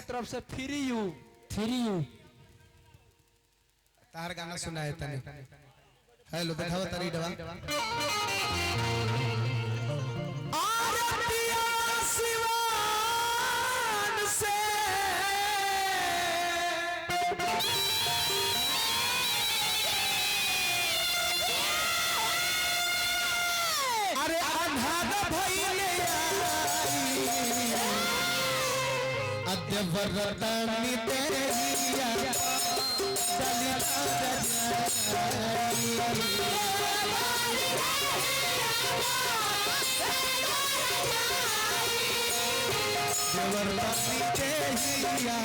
तरफ से free you तार गाना सुनाए तने हेलो दिखाओ तारी डवा आरतिया सिवान से अरे अंधार भइले अद्यवरतानी तेरिया देवरतानी तेरिया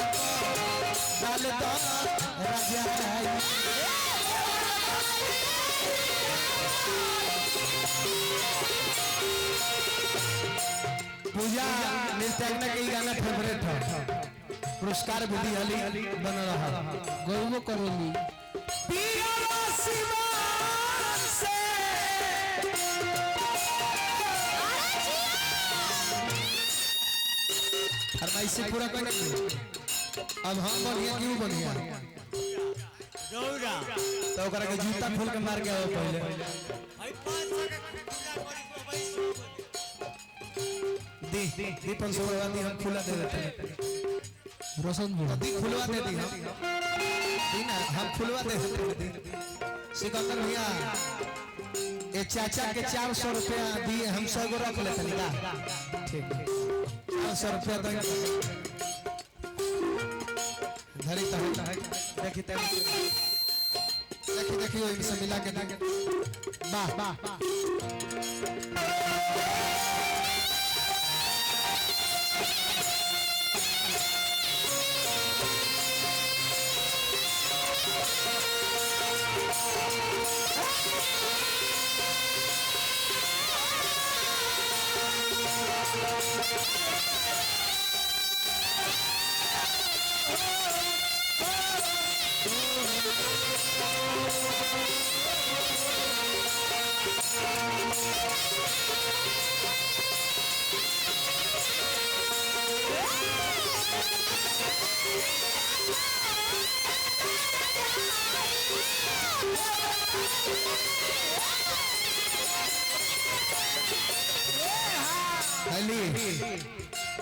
दलदा राजा पूजा निर्तज्ञ के गाना फेवरेट है पुरस्कार भी हली बन रहा गौरव करोली पिया सिवान से फरमाइश से पूरा कर अब हम बढ़िया क्यों बढ़िया तो ओकरा के जूता खोल के मार के आओ पहले दी 500 वाली हम खुला दे देते हैं रोशन जी दी खुलवा दे दी हम खुलवा दे देते सिकंदर भैया ये चाचा के 400 रुपया दिए हम 100 को रख लेते हैं का ठीक 400 रुपया तो धरी तो देखी देखियो इनसे मिला के वाह वाह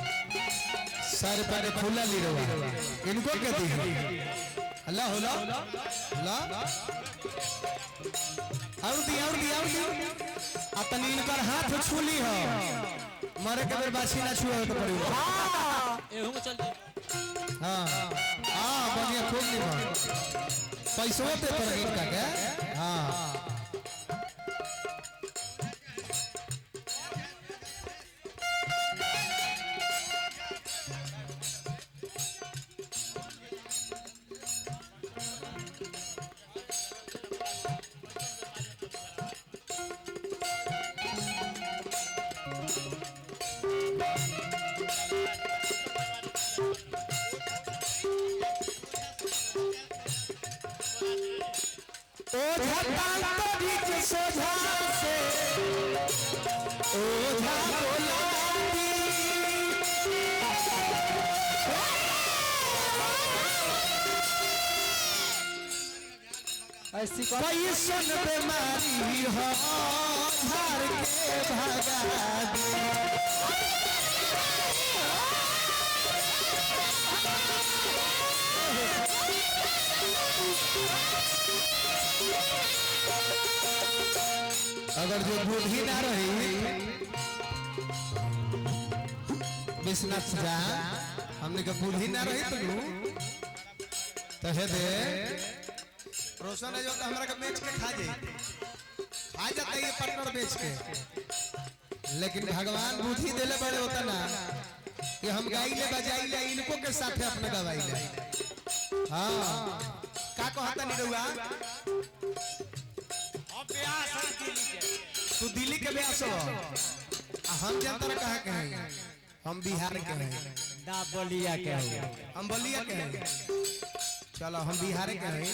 सर पर खुला ली रहा इनको क्या दी अल्लाह होला ला और दी अपनी इनकर हाथ छूली हो मरे के बेर बाछी ना छुए तो पड़ी हां एहू में चल हां हां बढ़िया खूब निभा पैसों पे पर इनका के हां ऐसी कैसन बीमारी हो धार के भगा अगर जो बुद्धि ना रही विश्वनाथ जा हमने का बुद्धि ना रही तो हे दे रोशन है जो हमरा का बेच के खा जाता ये पार्टनर बेच के लेकिन भगवान बुद्धि देले बड़े होता ना कि हम गाइले बजाइले इनको के साथ अपना गवाइले हां का कहता नहीं रहुआ अब ब्याह तू दिल्ली के ब्याह हो हम जनता कहा के हैं हम बिहार के हैं ना बलिया के हो हम बलिया के हैं चलो हम बिहार के हैं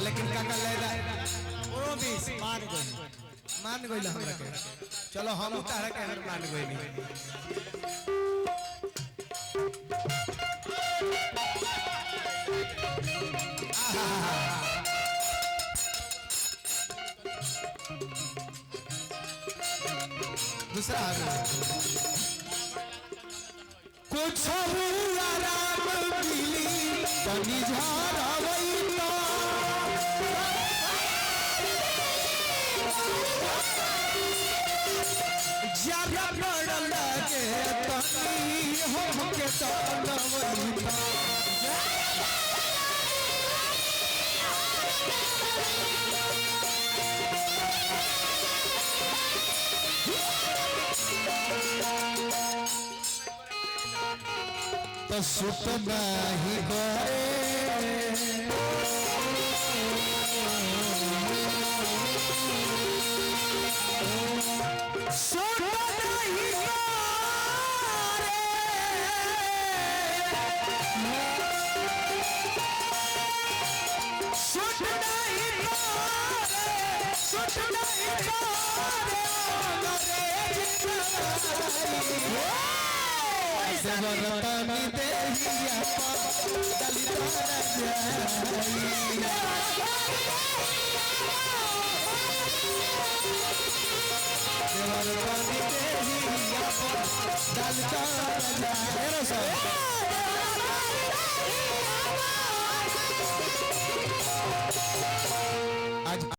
लेकिन काका लेदा ओ बीस मान गइल हमरा के चलो हम तारा के मान गइल दूसरा कुछ आराम मिली तनी झारवई तो जरा बड़ लगे तनी हमके तनवई तो तो सुत नहीं गए सुत नहीं सुत नहीं सुत देवरतनी देहिया दलितारा देवरतनी देहिया दलितारा आज